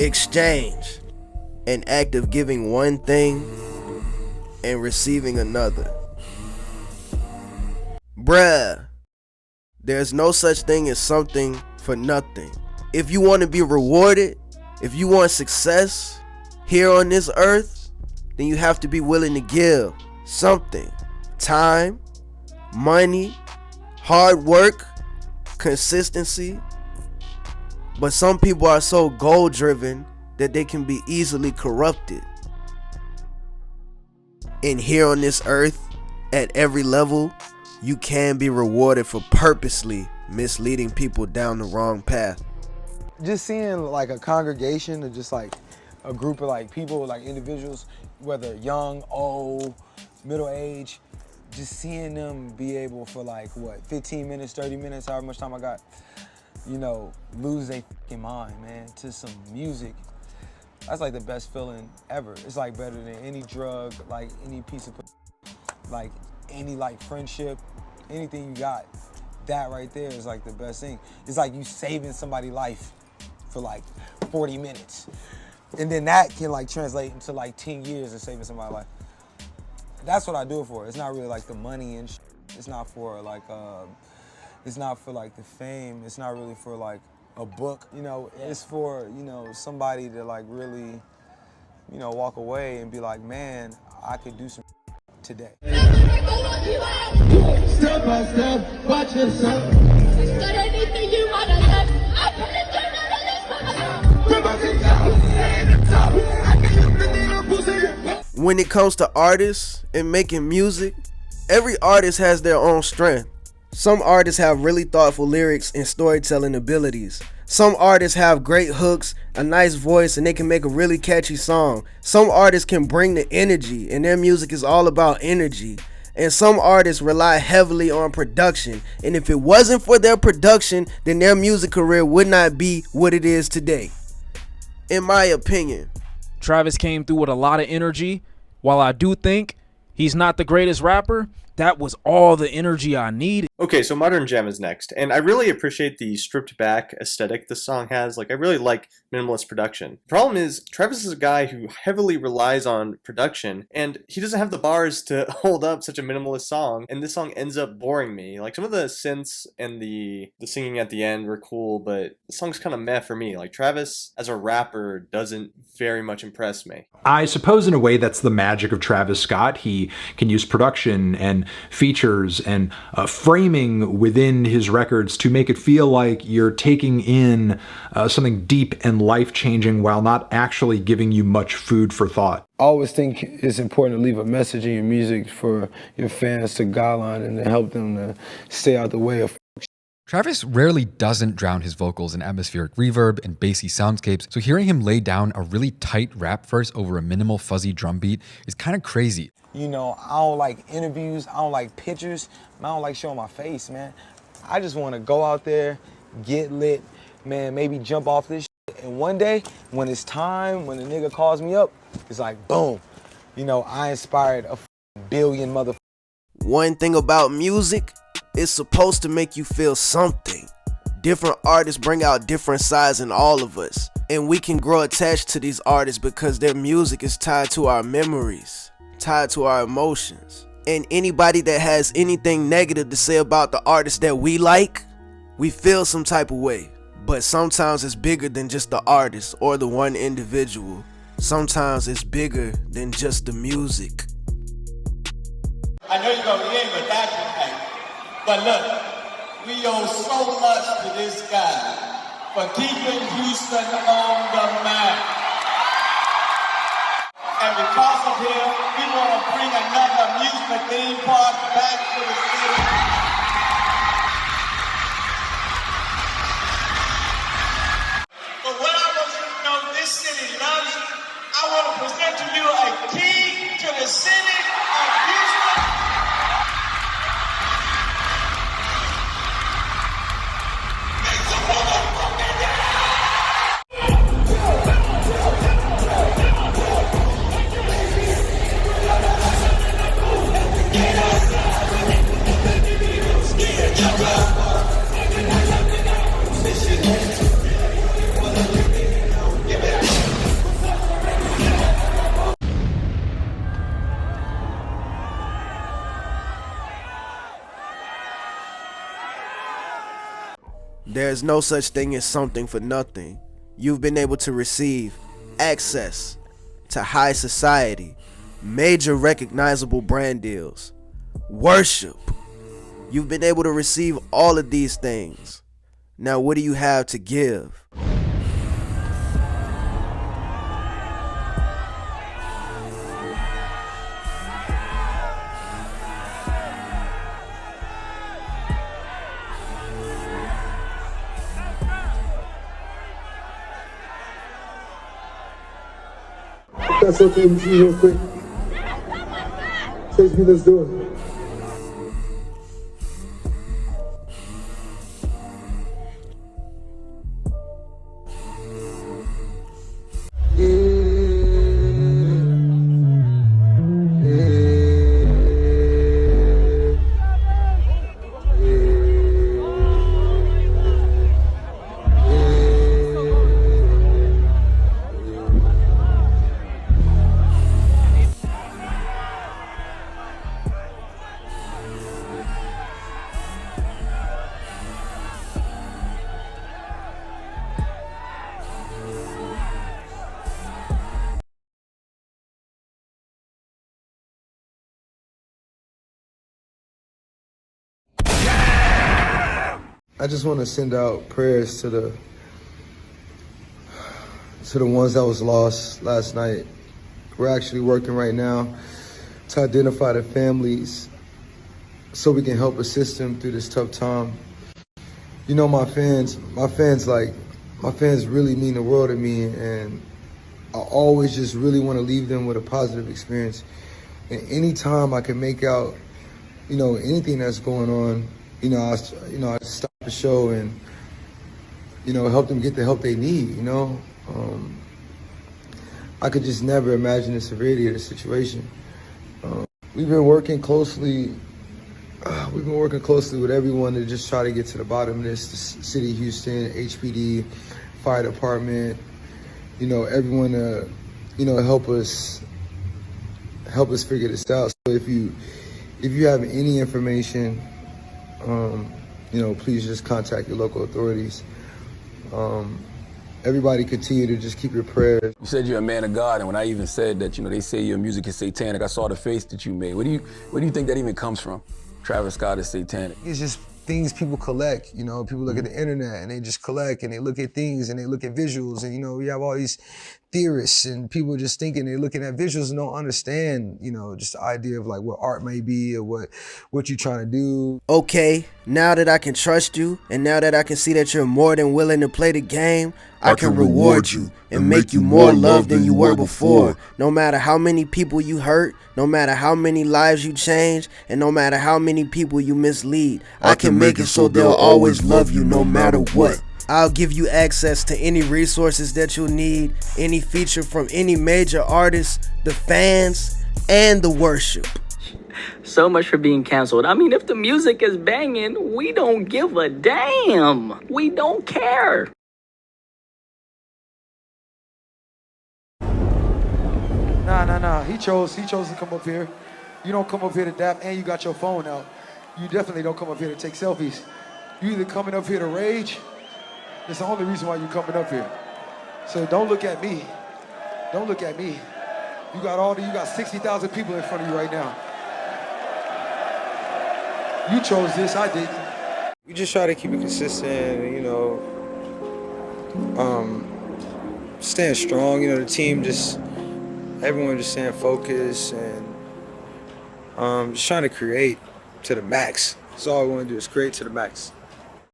Exchange, an act of giving one thing and receiving another. Bruh, there's no such thing as something for nothing. If you want to be rewarded, if you want success here on this earth, then you have to be willing to give something. Time, money, hard work, consistency. But some people are so goal driven that they can be easily corrupted. And here on this earth, at every level, you can be rewarded for purposely misleading people down the wrong path. Just seeing like a congregation or just like a group of like people, like individuals, whether young, old, middle age, just seeing them be able for like what, 15 minutes, 30 minutes, however much time I got, you know, lose their fucking mind, man, to some music. That's like the best feeling ever. It's like better than any drug, like any piece of, like any like friendship, anything you got. That right there is like the best thing. It's like you saving somebody's life for like 40 minutes. And then that can like translate into like 10 years of saving somebody's life. That's what I do it for. It's not really like the money and it's not for like, it's not for like the fame. It's not really for like a book, you know. Yeah. It's for, you know, somebody to like really, you know, walk away and be like, man, I could do some today. Step by step, watch yourself. Got anything you wanna let? I put it down on this. When it comes to artists and making music, every artist has their own strength. Some artists have really thoughtful lyrics and storytelling abilities. Some artists have great hooks, a nice voice, and they can make a really catchy song. Some artists can bring the energy, and their music is all about energy. And some artists rely heavily on production, and if it wasn't for their production, then their music career would not be what it is today, in my opinion. Travis came through with a lot of energy. While I do think he's not the greatest rapper, that was all the energy I needed. Okay, so Modern Jam is next, and I really appreciate the stripped back aesthetic this song has. Like, I really like minimalist production. The problem is, Travis is a guy who heavily relies on production, and he doesn't have the bars to hold up such a minimalist song, and this song ends up boring me. Like, some of the synths and the singing at the end were cool, but the song's kind of meh for me. Like, Travis, as a rapper, doesn't very much impress me. I suppose in a way that's the magic of Travis Scott. He can use production and features and framing within his records to make it feel like you're taking in something deep and life-changing while not actually giving you much food for thought. I always think it's important to leave a message in your music for your fans to guide on and to help them to stay out the way of Travis rarely doesn't drown his vocals in atmospheric reverb and bassy soundscapes, so hearing him lay down a really tight rap verse over a minimal fuzzy drum beat is kind of crazy. You know, I don't like interviews, I don't like pictures, I don't like showing my face, man. I just want to go out there, get lit, man, maybe jump off this shit. And one day, when it's time, when the nigga calls me up, it's like, boom. You know, I inspired a billion motherfuckers. One thing about music, it's supposed to make you feel something. Different artists bring out different sides in all of us, and we can grow attached to these artists because their music is tied to our memories, tied to our emotions. And anybody that has anything negative to say about the artist that we like, we feel some type of way. But sometimes it's bigger than just the artist or the one individual. Sometimes it's bigger than just the music. I know you're gonna end with that tonight, but look, we owe so much to this guy for keeping Houston on the map. And because of him, we want to bring another amusement theme park back to the city. But what I want you to know, this city loves you. I want to present to you a key to the city of Houston. There's no such thing as something for nothing. You've been able to receive access to high society, major recognizable brand deals, worship. You've been able to receive all of these things. Now, what do you have to give? That's okay with you real quick. Chase me, let's do it. I just want to send out prayers to the ones that was lost last night. We're actually working right now to identify the families so we can help assist them through this tough time. You know, my fans really mean the world to me, and I always just really want to leave them with a positive experience. And anytime I can make out, you know, anything that's going on, I stop the show and, help them get the help they need, I could just never imagine the severity of the situation. We've been working closely with everyone to just try to get to the bottom of this. The City of Houston, HPD, Fire Department, everyone to help us figure this out. So if you have any information, please just contact your local authorities. Everybody continue to just keep your prayers. You said you're a man of God, and when I even said that, they say your music is satanic, I saw the face that you made. Where do you think that even comes from? Travis Scott is satanic. It's just things people collect, people look at the internet and they just collect and they look at things and they look at visuals, and we have all these theorists and people just thinking they're looking at visuals and don't understand, just the idea of like what art may be or what you're trying to do. Okay, now that I can trust you and now that I can see that you're more than willing to play the game, I can reward you and make you more loved than you were before. No matter how many people you hurt, no matter how many lives you change, and no matter how many people you mislead, I can make it so they'll always love you no matter what. I'll give you access to any resources that you'll need, any feature from any major artist, the fans, and the worship. So much for being canceled. I mean, if the music is banging, we don't give a damn. We don't care. Nah. He chose to come up here. You don't come up here to dap and you got your phone out. You definitely don't come up here to take selfies. You either coming up here to rage. It's the only reason why you're coming up here. So don't look at me. Don't look at me. You got 60,000 people in front of you right now. You chose this, I didn't. We just try to keep it consistent, staying strong, the team everyone just staying focused and just trying to create to the max. That's all I want to do is create to the max.